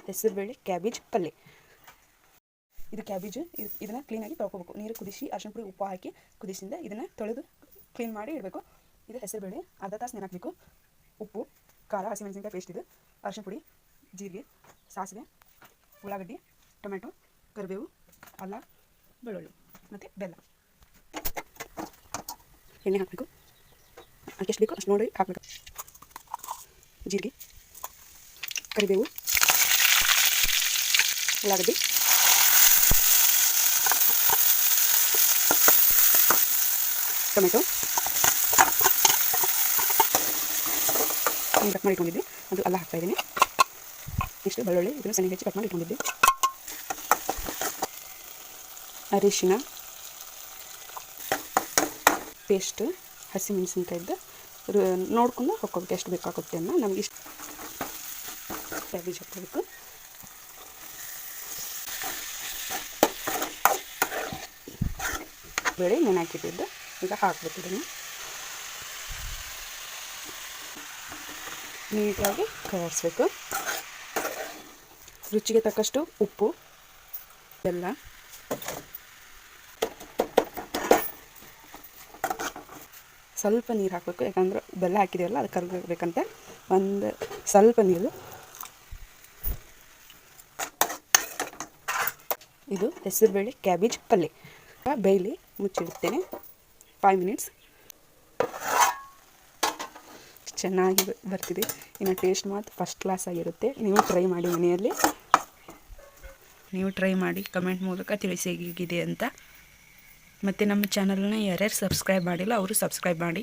ಹೆಸರುಬೇಳೆ ಕ್ಯಾಬೇಜ್ ಪಲ್ಯ. ಇದು ಕ್ಯಾಬೇಜ್. ಇದನ್ನು ಕ್ಲೀನಾಗಿ ತೊಳ್ಕೊಬೇಕು. ನೀರು ಕುದಿಸಿ ಅರಿಶಿನ ಪುಡಿ ಉಪ್ಪು ಹಾಕಿ ಕುದಿಸಿಂದ ಇದನ್ನು ತೊಳೆದು ಕ್ಲೀನ್ ಮಾಡಿ ಇಡಬೇಕು. ಇದು ಹೆಸರುಬೇಳೆ ಅರ್ಧ ತಾಸು ನೆನೆ ಹಾಕಬೇಕು. ಉಪ್ಪು, ಖಾರ, ಹಸಿಮೆಣಸಿನಕಾಯಿ ಪೇಸ್ಟ್, ಇದು ಅರಿಶಿನ ಪುಡಿ, ಜೀರಿಗೆ, ಸಾಸಿವೆ, ಉಳ್ಳಾಗಡ್ಡಿ, ಟೊಮೆಟೊ, ಕರಿಬೇವು, ಅಲ್ಲ, ಬೆಳ್ಳುಳ್ಳಿ ಮತ್ತು ಬೆಲ್ಲ. ಎಣ್ಣೆ ಹಾಕಬೇಕು. ಅದಕ್ಕೆ ಎಷ್ಟು ಬೇಕು ಅಷ್ಟು ನೋಡಿ ಹಾಕಬೇಕು. ಜೀರಿಗೆ, ಕರಿಬೇವು, ಉಳ್ಳಾಗಡ್ಡಿ, ಟೊಮೆಟೊ ಕಟ್ ಮಾಡಿ ಇಟ್ಕೊಂಡಿದ್ದೆ ಅದು ಎಲ್ಲ ಹಾಕ್ತಾಯಿದ್ದೀನಿ. ಇಷ್ಟು ಬೆಳ್ಳುಳ್ಳಿ ಇದನ್ನು ಸಣ್ಣ ಹೆಚ್ಚಿ ಕಟ್ ಮಾಡಿ ಇಟ್ಕೊಂಡಿದ್ದೆ. ಅರಿಶಿನ ಪೇಸ್ಟ್, ಹಸಿಮೆಣಸಿನ್ಕಾಯಿದ್ದು ನೋಡ್ಕೊಂಡು ಹಾಕ್ಕೋಬೇಕು ಎಷ್ಟು ಬೇಕಾಗುತ್ತೆ ಅನ್ನೋ. ನಮ್ಗೆ ಇಷ್ಟು ಕ್ಯಾಬೇಜ್ ಹಾಕ್ಕೋಬೇಕು. ಬೇಳೆ ನೆನೆ ಹಾಕಿಟ್ಟಿದ್ದು ಈಗ ಹಾಕ್ಬೇಕು. ಇದನ್ನು ನೀಟಾಗಿ ಕಲರಿಸ್ಬೇಕು. ರುಚಿಗೆ ತಕ್ಕಷ್ಟು ಉಪ್ಪು, ಬೆಲ್ಲ, ಸ್ವಲ್ಪ ನೀರು ಹಾಕಬೇಕು. ಯಾಕಂದ್ರೆ ಬೆಲ್ಲ ಹಾಕಿದ್ದೀವಲ್ಲ ಅದು ಕರಗಬೇಕಂತ ಒಂದು ಸ್ವಲ್ಪ ನೀರು. ಇದು ಹೆಸರುಬೇಳೆ ಕ್ಯಾಬೇಜ್ ಪಲ್ಯ. ಬೇಯಲಿ ಮುಚ್ಚಿಡ್ತೇನೆ 5 ಮಿನಿಟ್ಸ್. ಚೆನ್ನಾಗಿ ಬರ್ತಿದೆ. ಇನ್ನು ಟೇಸ್ಟ್ ಮಾತ್ರ ಫಸ್ಟ್ ಕ್ಲಾಸ್ ಆಗಿರುತ್ತೆ. ನೀವು ಟ್ರೈ ಮಾಡಿ ಮನೆಯಲ್ಲಿ. ನೀವು ಟ್ರೈ ಮಾಡಿ ಕಮೆಂಟ್ ಮೂಲಕ ತಿಳಿಸಿ ಹೇಗಿದೆ ಅಂತ. ಮತ್ತು ನಮ್ಮ ಚಾನಲ್ನ ಯಾರ್ಯಾರು ಸಬ್ಸ್ಕ್ರೈಬ್ ಮಾಡಿಲ್ಲ ಅವರು ಸಬ್ಸ್ಕ್ರೈಬ್ ಮಾಡಿ.